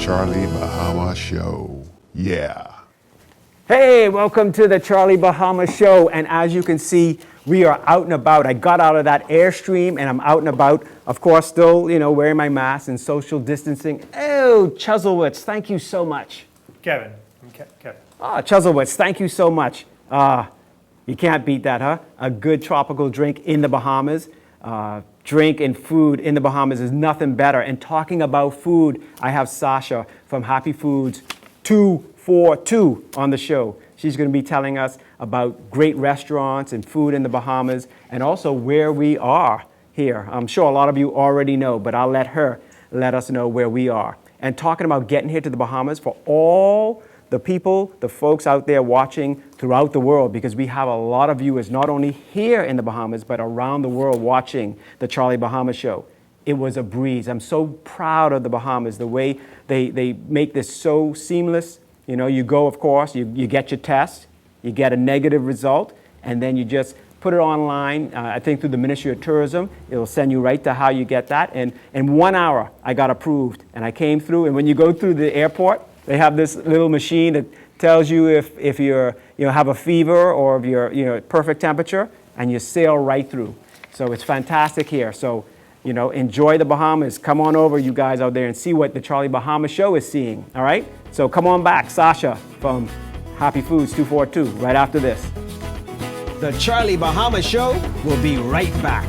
Charlie Bahama Show. Yeah. Hey, welcome to the Charlie Bahama Show. And as you can see, we are out and about. I got out of that Airstream and I'm out and about. Of course, still, wearing my mask and social distancing. Oh, Chuzzlewitz, thank you so much. Kevin. Chuzzlewitz, thank you so much. You can't beat that, huh? A good tropical drink in the Bahamas. Drink and food in the Bahamas is nothing better. And talking about food, I have Sasha from HappyFood242 on the show. She's going to be telling us about great restaurants and food in the Bahamas and also where we are here. I'm sure a lot of you already know, but I'll let her let us know where we are. And talking about getting here to the Bahamas for all the people, the folks out there watching throughout the world, because we have a lot of viewers not only here in the Bahamas, but around the world watching the Charlie Bahama Show. It was a breeze. I'm so proud of the Bahamas, the way they make this so seamless. You go, of course, you get your test, you get a negative result, and then you just put it online. I think through the Ministry of Tourism, it'll send you right to how you get that. And in 1 hour, I got approved, and I came through. And when you go through the airport, they have this little machine that tells you if you're have a fever or if you're perfect temperature, and you sail right through. So it's fantastic here. So enjoy the Bahamas. Come on over, you guys out there, and see what the Charlie Bahama Show is seeing. All right. So come on back, Sasha from HappyFood242, right after this. The Charlie Bahama Show will be right back.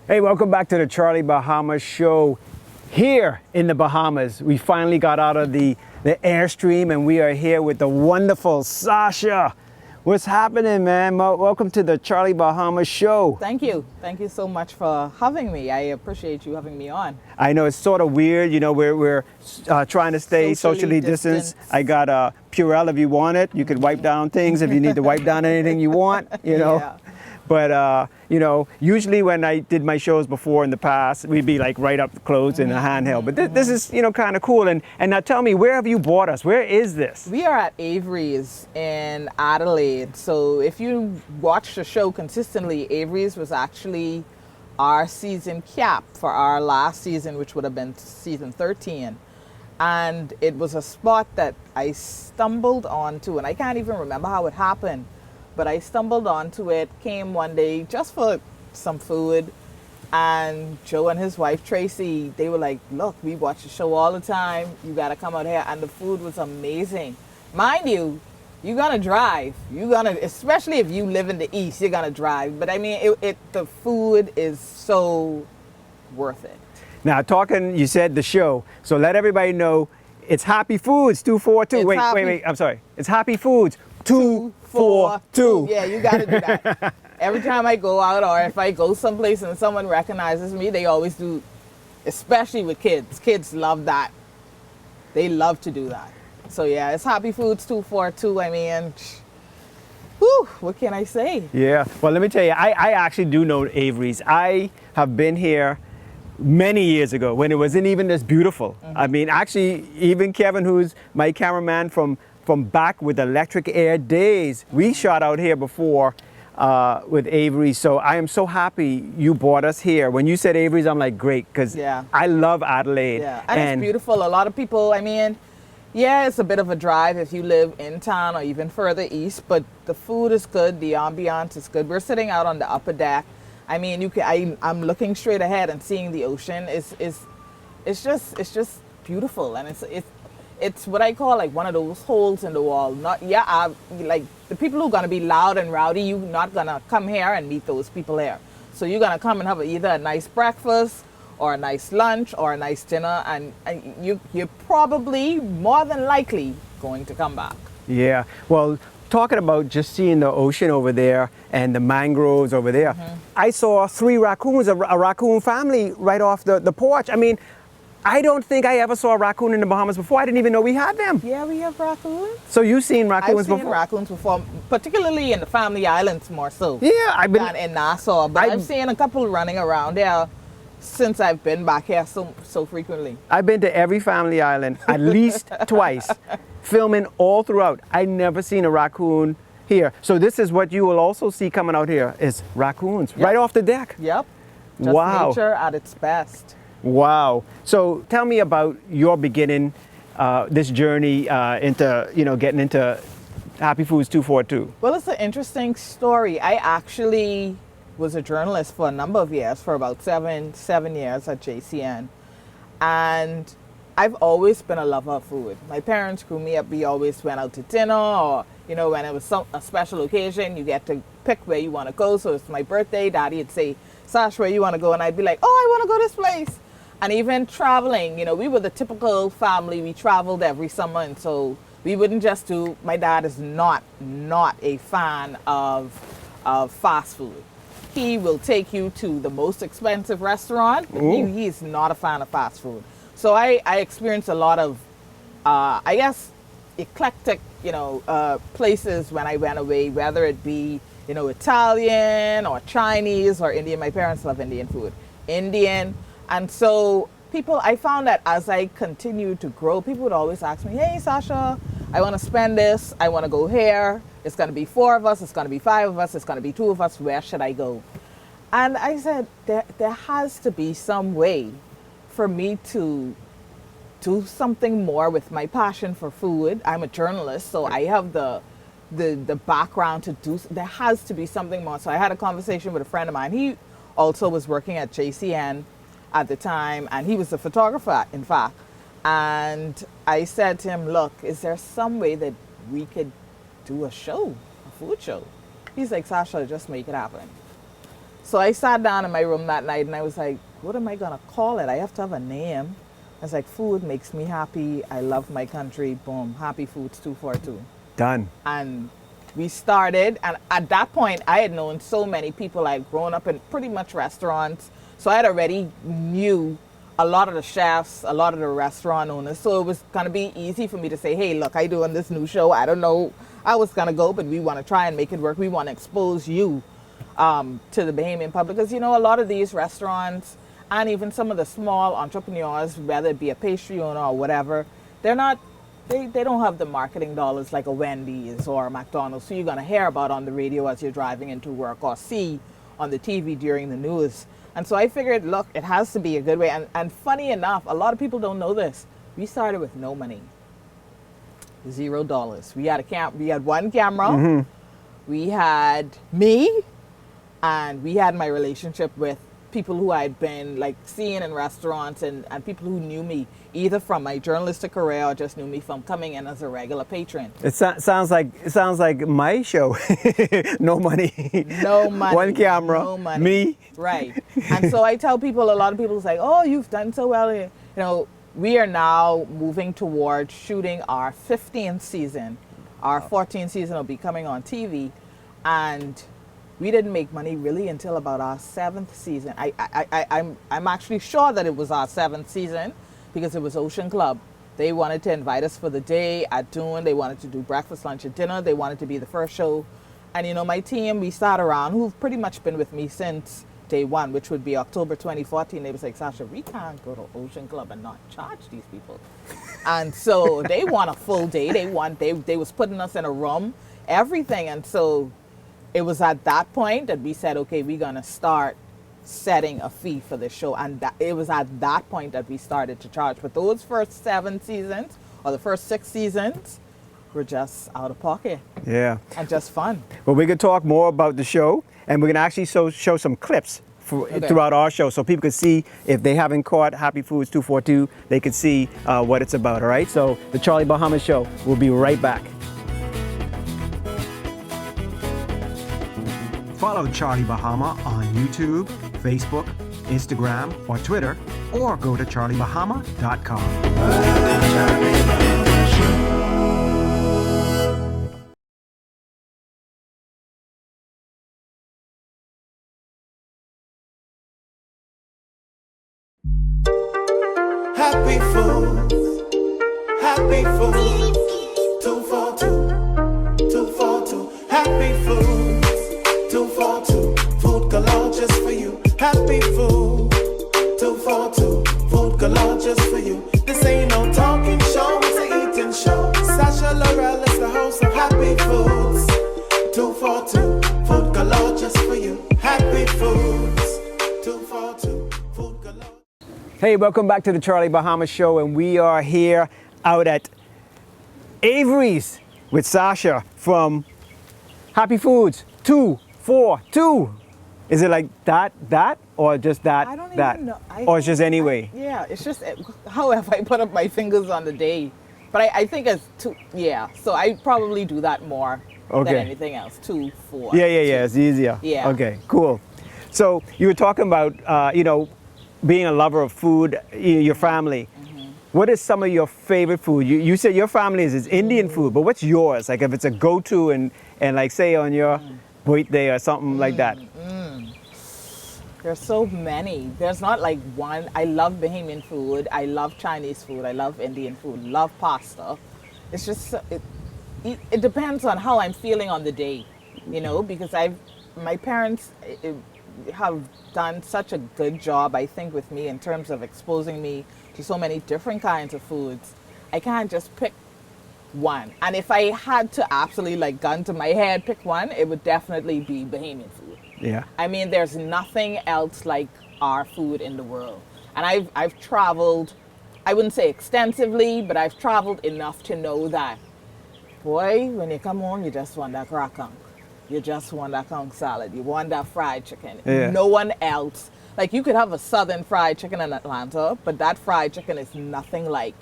Hey, welcome back to the Charlie Bahama Show. Here in the Bahamas, we finally got out of the Airstream and we are here with the wonderful Sasha. What's happening, man? Welcome to the Charlie Bahama Show. Thank you. Thank you so much for having me. I appreciate you having me on. I know it's sort of weird. We're trying to stay socially distanced. I got a Purell if you want it. You could wipe down things if you need to wipe down anything you want, Yeah. But, usually when I did my shows before in the past, we'd be like right up close in a handheld. But this is, kind of cool. And now tell me, where have you brought us? Where is this? We are at Avery's in Adelaide. So if you watch the show consistently, Avery's was actually our season cap for our last season, which would have been season 13. And it was a spot that I stumbled onto, and I can't even remember how it happened. But I stumbled onto it, came one day just for some food, and Joe and his wife Tracy, they were like, look, we watch the show all the time, you gotta come out here. And the food was amazing. Mind you, you're gonna drive. Especially if you live in the East, you're gonna drive. But I mean, the food is so worth it. Now, you said the show, so let everybody know it's HappyFood242. Wait, I'm sorry. It's HappyFood242. Yeah, you got to do that. Every time I go out or if I go someplace and someone recognizes me, they always do, especially with kids. Kids love that. They love to do that. So yeah, it's HappyFood242. I mean, whew, what can I say? Yeah, well, let me tell you, I actually do know Avery's. I have been here many years ago when it wasn't even this beautiful. I mean, actually, even Kevin, who's my cameraman from back with Electric Air days, we shot out here before with Avery's. So I am so happy you brought us here. When you said Avery's, I'm like, great, because I love Adelaide. Yeah, and it's beautiful. A lot of people, I mean, yeah, it's a bit of a drive if you live in town or even further east, but the food is good, the ambiance is good. We're sitting out on the upper deck. I mean, I'm looking straight ahead and seeing the ocean. It's just beautiful, and it's what I call like one of those holes in the wall. Like the people who are gonna be loud and rowdy, you're not gonna come here and meet those people here. So you're gonna come and have either a nice breakfast or a nice lunch or a nice dinner, and you're probably more than likely going to come back. Yeah, well, talking about just seeing the ocean over there and the mangroves over there, I saw 3 raccoons, a raccoon family right off the porch. I mean, I don't think I ever saw a raccoon in the Bahamas before. I didn't even know we had them. Yeah, we have raccoons. So you've seen raccoons before? I've seen raccoons before, particularly in the Family Islands more so. Yeah, I've been in Nassau, but I've seen a couple running around there since I've been back here so frequently. I've been to every Family Island at least twice, filming all throughout. I never seen a raccoon here. So this is what you will also see coming out here is raccoons right off the deck. Yep. Just Wow. nature at its best. Wow. So tell me about your beginning, this journey into, getting into Happy Foods 242. Well, it's an interesting story. I actually was a journalist for a number of years, for about seven years at JCN. And I've always been a lover of food. My parents grew me up. We always went out to dinner, or, when it was a special occasion, you get to pick where you want to go. So it's my birthday, Daddy would say, Sash, where you want to go? And I'd be like, oh, I want to go this place. And even traveling, we were the typical family. We traveled every summer, and so we wouldn't just do, my dad is not a fan of fast food. He will take you to the most expensive restaurant, but he's not a fan of fast food. So I experienced a lot of, I guess, eclectic, places when I went away, whether it be, Italian or Chinese or Indian. My parents love Indian food. Indian. And so I found that as I continued to grow, people would always ask me, hey, Sasha, I want to spend this. I want to go here. It's going to be 4 of us. It's going to be 5 of us. It's going to be 2 of us. Where should I go? And I said, there has to be some way for me to do something more with my passion for food. I'm a journalist, so I have the background to do. There has to be something more. So I had a conversation with a friend of mine. He also was working at JCN at the time, and he was a photographer, in fact. And I said to him, look, is there some way that we could do a show, a food show? He's like, Sasha, just make it happen. So I sat down in my room that night and I was like, what am I going to call it? I have to have a name. I was like, food makes me happy. I love my country. Boom, Happy Foods 242. Done. And we started, and at that point, I had known so many people. I had grown up in pretty much restaurants. So I had already knew a lot of the chefs, a lot of the restaurant owners. So it was going to be easy for me to say, hey, look, I doing this new show. I don't know how it's going to go, but we want to try and make it work. We want to expose you to the Bahamian public. Because, a lot of these restaurants and even some of the small entrepreneurs, whether it be a pastry owner or whatever, they don't have the marketing dollars like a Wendy's or a McDonald's. So you're going to hear about on the radio as you're driving into work or see on the TV during the news. And so I figured, look, it has to be a good way. And funny enough, a lot of people don't know this. We started with no money, $0. We had one camera. Mm-hmm. We had me, and we had my relationship with people who I'd been seeing in restaurants and people who knew me either from my journalistic career or just knew me from coming in as a regular patron. It sounds like my show. No money. No money. One camera. No money. Me. Right. And so I tell people, a lot of people say, oh, you've done so well. We are now moving towards shooting our 15th season. Our 14th season will be coming on TV. And we didn't make money really until about our 7th season. I'm actually sure that it was our 7th season because it was Ocean Club. They wanted to invite us for the day at Dune. They wanted to do breakfast, lunch, and dinner. They wanted to be the first show. And my team, we sat around, who've pretty much been with me since day one, which would be October 2014. They was like, Sasha, we can't go to Ocean Club and not charge these people. And so they want a full day. They was putting us in a room, everything. And so it was at that point that we said, okay, we're going to start setting a fee for the show. And it was at that point that we started to charge. But those first 7 seasons or the first 6 seasons were just out of pocket. Yeah. And just fun. Well, we could talk more about the show, and we're going to actually show some clips throughout our show so people can see, if they haven't caught Happy Foods 242, they can see what it's about, all right? So the Charlie Bahama Show, we'll be right back. Follow Charlie Bahama on YouTube, Facebook, Instagram, or Twitter, or go to charliebahama.com. Happy Foods, 242, Happy Foods, 242, food galore just for you. Happy Food, 242, food galore just for you. This ain't no talking show, it's an eating show. Sasha Laurel is the host of Happy Foods, Hey, welcome back to the Charlie Bahama Show, and we are here out at Avery's with Sasha from Happy Foods 242. Is it like that, or just that, I don't that? even know. Or it's just anyway? Yeah, it's just however I put up my fingers on the day. But I think it's two, yeah. So I probably do that more than anything else. 2, 4. Yeah, it's easier. Yeah. Okay, cool. So you were talking about, being a lover of food, your family. What is some of your favorite food? You said your family is Indian food, but what's yours? Like if it's a go-to and like say on your birthday or something like that. There's so many. There's not like one. I love Bahamian food. I love Chinese food. I love Indian food. Love pasta. It's just it depends on how I'm feeling on the day, because my parents have done such a good job, I think, with me in terms of exposing me to so many different kinds of foods. I can't just pick one. And if I had to absolutely like gun to my head pick one, it would definitely be Bahamian food. Yeah. I mean, there's nothing else like our food in the world. And I've traveled, I wouldn't say extensively, but I've traveled enough to know that, boy, when you come home, you just want that crackung. You just want that conch salad. You want that fried chicken. Yeah. No one else. Like you could have a southern fried chicken in Atlanta, but that fried chicken is nothing like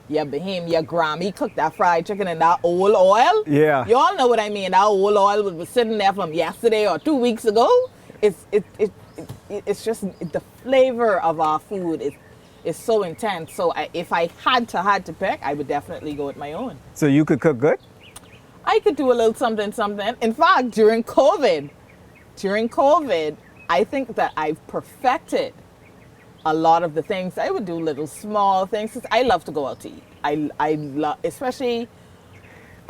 your Grammy cooked that fried chicken in that old oil. Yeah. You all know what I mean. That old oil was sitting there from yesterday or 2 weeks ago. It's just the flavor of our food is so intense. So if I had to pick, I would definitely go with my own. So you could cook good? I could do a little something. In fact, during COVID, I think that I've perfected a lot of the things. I would do little small things. I love to go out to eat. I love, especially,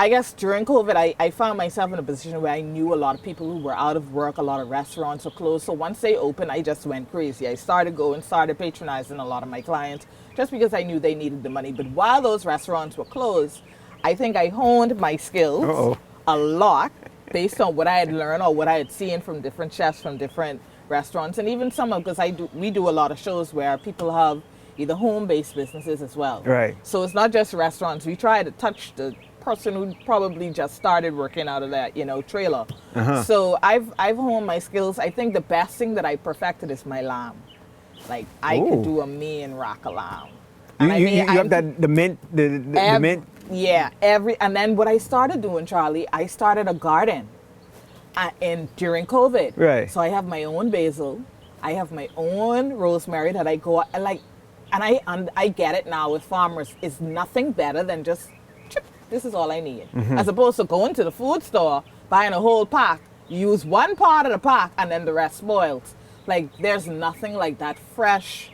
I guess during COVID, I found myself in a position where I knew a lot of people who were out of work. A lot of restaurants were closed. So once they opened, I just went crazy. I started patronizing a lot of my clients just because I knew they needed the money. But while those restaurants were closed, I think I honed my skills a lot based on what I had learned or what I had seen from different chefs from different restaurants, and even because we do a lot of shows where people have either home-based businesses as well. Right. So it's not just restaurants. We try to touch the person who probably just started working out of that, trailer. So I've honed my skills. I think the best thing that I perfected is my lamb. Like I could do a mean rack of lamb. You have the mint, the mint. Yeah, and then what I started doing, Charlie, I started a garden. During COVID. Right. So I have my own basil. I have my own rosemary that I go and I get it now with farmers. It's nothing better than just chip. This is all I need. As opposed to going to the food store, buying a whole pack. You use one part of the pack and then the rest spoils. Like there's nothing like that fresh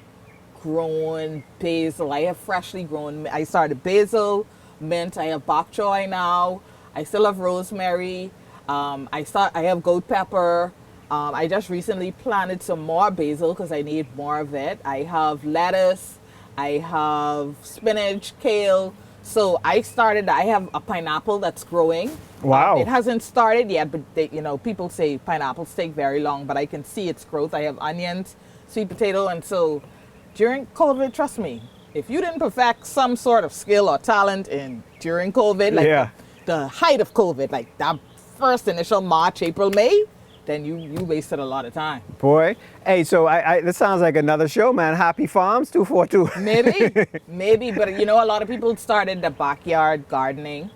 grown basil. I have freshly grown. I started basil, mint. I have bok choy now. I still have rosemary. I have goat pepper. I just recently planted some more basil because I need more of it. I have lettuce. I have spinach, kale. So I have a pineapple that's growing. Wow. It hasn't started yet, but people say pineapples take very long, but I can see its growth. I have onions, sweet potato, and so during COVID, trust me, if you didn't perfect some sort of skill or talent during COVID, like the height of COVID, like that first initial March, April, May, then you wasted a lot of time. Boy. Hey, so this sounds like another show, man. Happy Farms 242. Maybe, but a lot of people started the backyard gardening,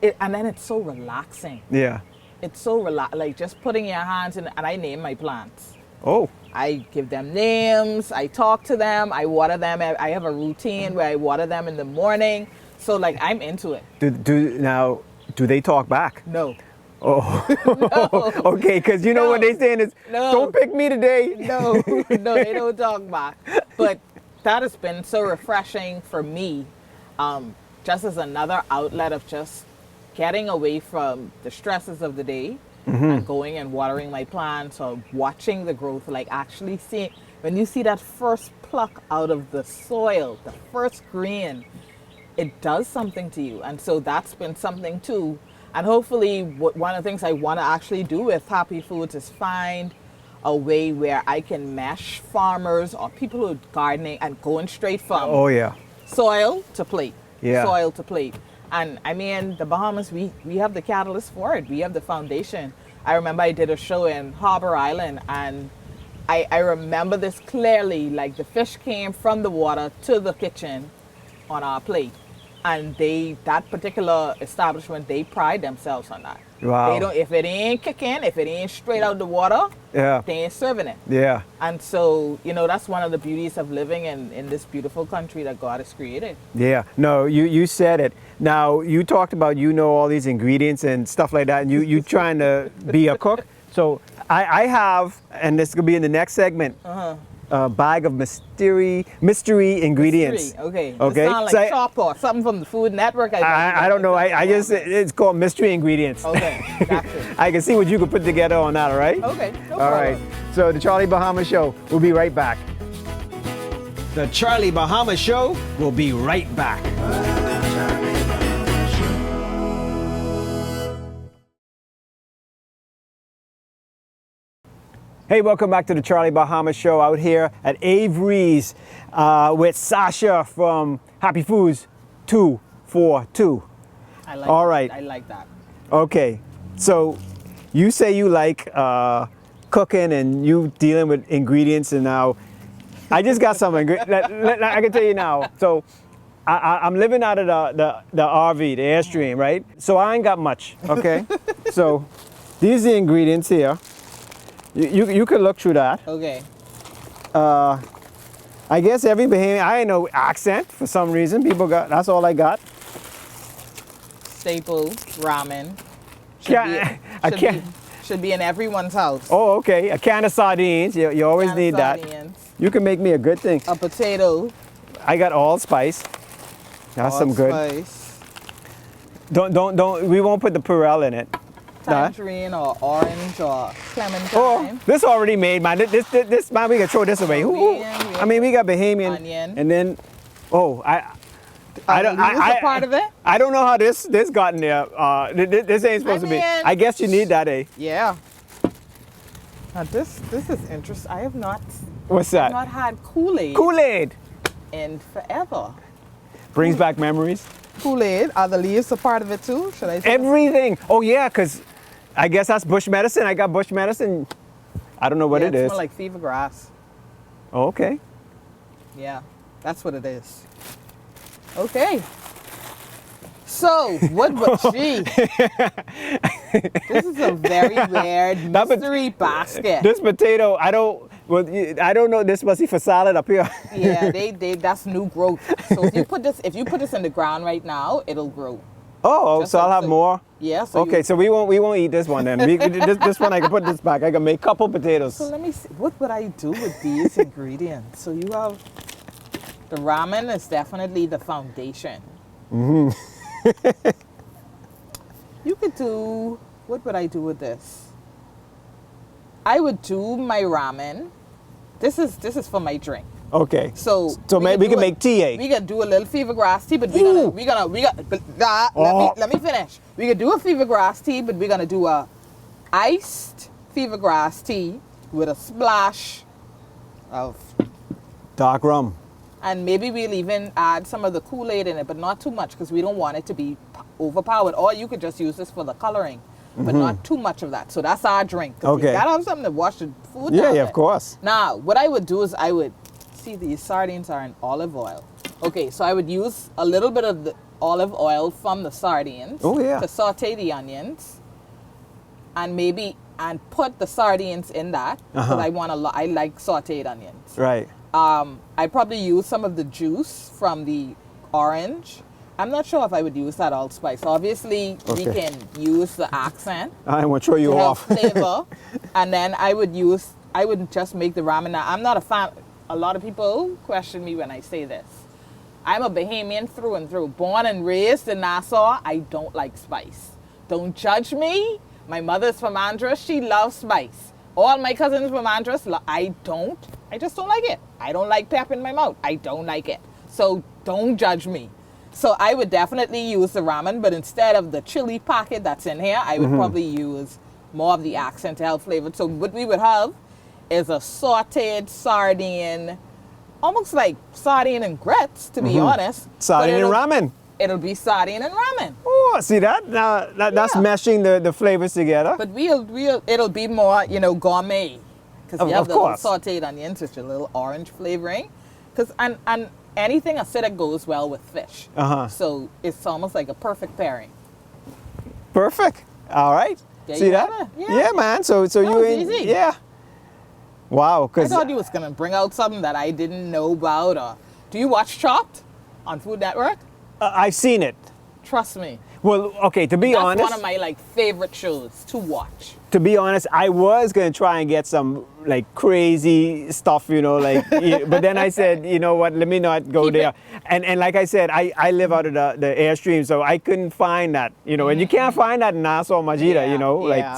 and then it's so relaxing. Yeah. It's so like just putting your hands in, and I name my plants. Oh. I give them names, I talk to them, I water them. I have a routine where I water them in the morning. So like I'm into it. Do they talk back? No. Oh, No. Okay, because what they saying is, don't pick me today. No, they don't talk back. But that has been so refreshing for me, just as another outlet of just getting away from the stresses of the day and going and watering my plants or watching the growth, like actually seeing, when you see that first pluck out of the soil, the first green, it does something to you. And so that's been something too. And hopefully one of the things I want to actually do with Happy Foods is find a way where I can mesh farmers or people who are gardening and going straight from Oh, yeah. soil to plate. Yeah. Soil to plate. And I mean, the Bahamas, we have the catalyst for it. We have the foundation. I remember I did a show in Harbor Island, and I remember this clearly, like the fish came from the water to the kitchen on our plate. And that particular establishment, they pride themselves on that. Wow. They don't, if it ain't kicking, if it ain't straight out the water, Yeah. they ain't serving it. Yeah. And so, that's one of the beauties of living in this beautiful country that God has created. Yeah. No, you said it. Now, you talked about, all these ingredients and stuff like that, and you trying to be a cook. So I have, and this could be in the next segment, a bag of mystery ingredients. Okay. Okay. It sounds like shop or something from the Food Network. I don't know. I just, it's called mystery ingredients. Okay. Gotcha. I can see what you could put together on that, all right? Okay. No All right. problem. So the Charlie Bahama Show, we'll be right back. The Charlie Bahama Show will be right back. Hey, welcome back to the Charlie Bahama Show out here at Avery's with Sasha from HappyFood242. All right. I like that. Okay, so you say you like cooking and you dealing with ingredients, and now I just got some ingredients. I can tell you now. So I'm living out of the RV, the Airstream, right? So I ain't got much, okay? So these are the ingredients here. You could look through that. Okay. I guess every Bahamian, I ain't know accent for some reason. People got, that's all I got. Staple ramen. Should be in everyone's house. Oh, okay. A can of sardines. You always need that. Sardines. You can make me a good thing. A potato. I got allspice. That's some good. Allspice. Don't. We won't put the Purell in it. Tangerine or orange or clementine. Oh, this already made, man. This man, we can throw this away. I mean, we got Bahamian. Onion. And then, I don't. Is this a part of it? I don't know how this got in there. This ain't supposed to be. I guess you need that, eh? Yeah. Now this is interesting. I have not. What's that? Not had Kool-Aid. Kool-Aid. In forever. Brings back memories. Kool-Aid. Are the leaves a part of it too? Should I say? Everything. Oh yeah, because I guess that's bush medicine. I got bush medicine. I don't know what it is. It smells like fever grass. Oh, okay. Yeah, that's what it is. Okay. So, what was she? This is a very weird mystery basket. This potato, I don't know. This must be for salad up here. Yeah, that's new growth. So if you put this in the ground right now, it'll grow. Oh, Just so I'll like have so- more. Yeah. So Okay, so we won't eat this one then. This one I can put this back. I can make a couple potatoes. So let me see. What would I do with these ingredients? So you have the ramen is definitely the foundation. Mm-hmm. You could do. What would I do with this? I would do my ramen. This is for my drink. Okay. So maybe we can make tea. Eh? We can do a little fever grass tea, but let me finish. We could do a fever grass tea, but we're gonna do a iced fever grass tea with a splash of Dark rum. and maybe we'll even add some of the Kool-Aid in it, but not too much because we don't want it to be overpowered. Or you could just use this for the coloring, but not too much of that. So that's our drink. 'Cause Okay. We gotta have something to wash the food Yeah, down yeah, with. of course. Now, what I would do is I would see these sardines are in olive oil. Okay, so I would use a little bit of the olive oil from the sardines Oh, yeah. to saute the onions, and put the sardines in that because I like sauteed onions. Right. I probably use some of the juice from the orange. I'm not sure if I would use that allspice. Obviously, we Okay. can use the accent I want to throw you to help off. flavor, and then I would just make the ramen. Now, I'm not a fan. A lot of people question me when I say this. I'm a Bahamian through and through. Born and raised in Nassau, I don't like spice. Don't judge me. My mother's from Andros. She loves spice. All my cousins from Andros, I don't. I just don't like it. I don't like pep in my mouth. I don't like it. So don't judge me. So I would definitely use the ramen, but instead of the chili packet that's in here, I would probably use more of the accent to help flavor. So what we would have is a sauteed sardine, almost like sardine and grits, to be honest. Sardine and ramen. It'll be sardine and ramen. Oh, see that? Now that's Yeah. meshing the flavors together. But it'll be more, gourmet. Because you have Of the little course. sauteed onions, which are a little orange flavoring. And anything acidic goes well with fish. Uh-huh. So it's almost like a perfect pairing. Perfect. All right. There See you that? have it. Yeah, man. So you it's easy. yeah. Wow. I Because thought you was going to bring out something that I didn't know about. Or, do you watch Chopped on Food Network? I've seen it. Trust me. Well, okay. To be That's honest, one of my favorite shows to watch. I was gonna try and get some crazy stuff, but then I said, you know what? Let me not go Keep there. it. And like I said, I live out of the Airstream, so I couldn't find that, and you can't find that in Nassau much either, Yeah.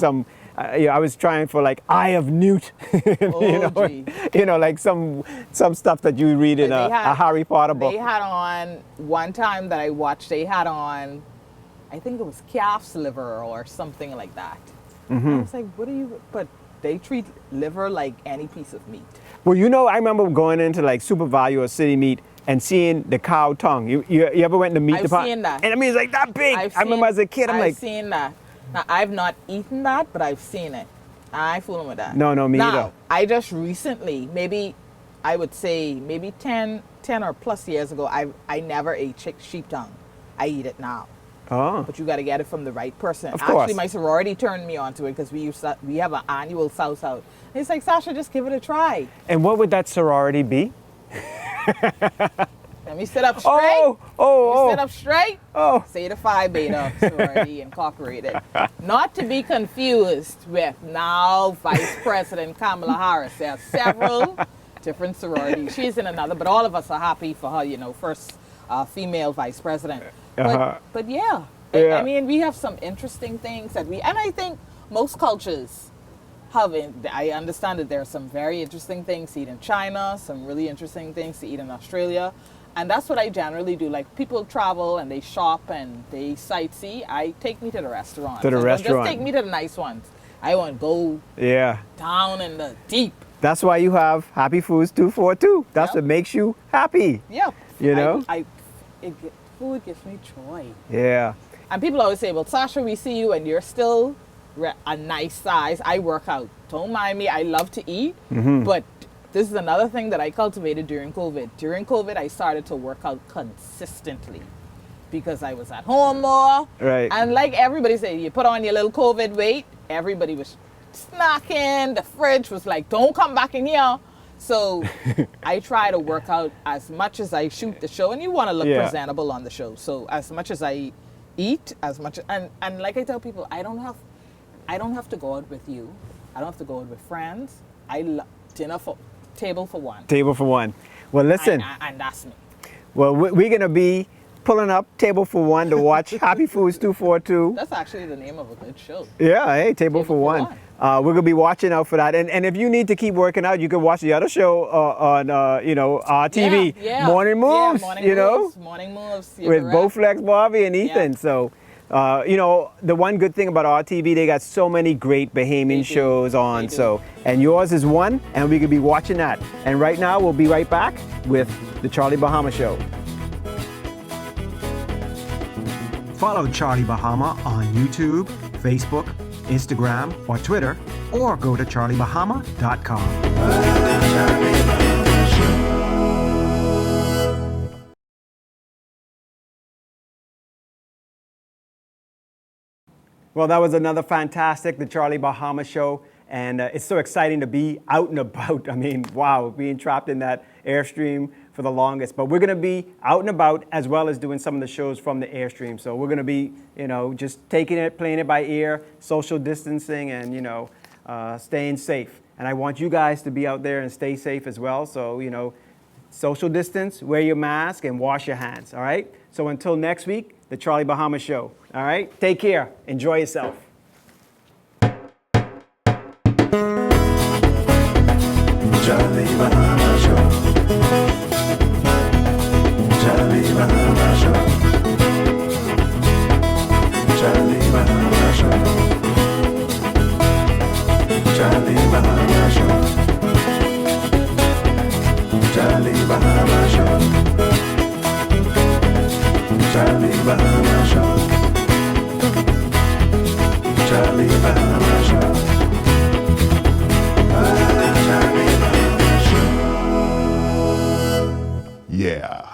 I was trying for Eye of Newt, Oh, gee. some stuff that you read in But a Harry Potter book. They had on, one time that I watched, they had on, I think it was calf's liver or something like that. I was like, but they treat liver like any piece of meat. Well, I remember going into Super Value or City Meat and seeing the cow tongue. You ever went to meat I've department? seen that. And I mean, it's that big. I remember as a kid, I've seen that. Now, I've not eaten that, but I've seen it. I ain't fooling with that. No, me now, either. I just recently, I would say maybe 10 or plus years ago, I never ate sheep tongue. I eat it now. Oh. But you got to get it from the right person. Of course. Actually, my sorority turned me on to it because we have an annual South Out. And it's like, Sasha, just give it a try. And what would that sorority be? Let me sit up straight. Oh. Sit up straight. Oh. Say the Phi Beta Sorority Incorporated. Not to be confused with now Vice President Kamala Harris. There are several different sororities. She's in another, but all of us are happy for her, first female vice president. But yeah. Yeah. I mean, we have some interesting things and I think most cultures I understand that there are some very interesting things to eat in China, some really interesting things to eat in Australia. And that's what I generally do. People travel and they shop and they sightsee. I take me to the restaurant. To the restaurant. Just take me to the nice ones. I want to go down in the deep. That's why you have HappyFood242. That's Yep. what makes you happy. Yeah. You know? Food gives me joy. Yeah. And people always say, well, Sasha, we see you and you're still a nice size. I work out. Don't mind me. I love to eat. But this is another thing that I cultivated during COVID. During COVID, I started to work out consistently because I was at home more. Right. And like everybody said, you put on your little COVID weight, everybody was snacking. The fridge was like, don't come back in here. So I try to work out as much as I shoot the show. And you want to look presentable on the show. So as much as I eat, and like I tell people, I don't have to go out with you. I don't have to go out with friends. Table for one. Table for one. Well, listen. And that's me. Well, we're going to be pulling up Table for One to watch Happy Foods 242. That's actually the name of a good show. Yeah, hey, Table for One. We're going to be watching out for that. And if you need to keep working out, you can watch the other show on, RTV. Yeah. Morning Moves, Morning Moves. with Bowflex, Bobby, and Ethan. Yeah. So, the one good thing about RTV, they got so many great Bahamian shows on. They do. So, and yours is one, and we could be watching that. And right now, we'll be right back with the Charlie Bahama Show. Follow Charlie Bahama on YouTube, Facebook, Instagram, or Twitter, or go to charliebahama.com. Well, that was another fantastic, the Charlie Bahama Show. And it's so exciting to be out and about. I mean, wow, being trapped in that Airstream for the longest. But we're going to be out and about as well as doing some of the shows from the Airstream. So we're going to be, just taking it, playing it by ear, social distancing, and, staying safe. And I want you guys to be out there and stay safe as well. So, social distance, wear your mask, and wash your hands, all right? So until next week, the Charlie Bahama Show, all right? Take care. Enjoy yourself. Charlie Bahama Show. Charlie Bahama Show. Charlie Bahama Show. Charlie Bahama Show. Happy Bahama Show. The Happy Bahama Show. Yeah.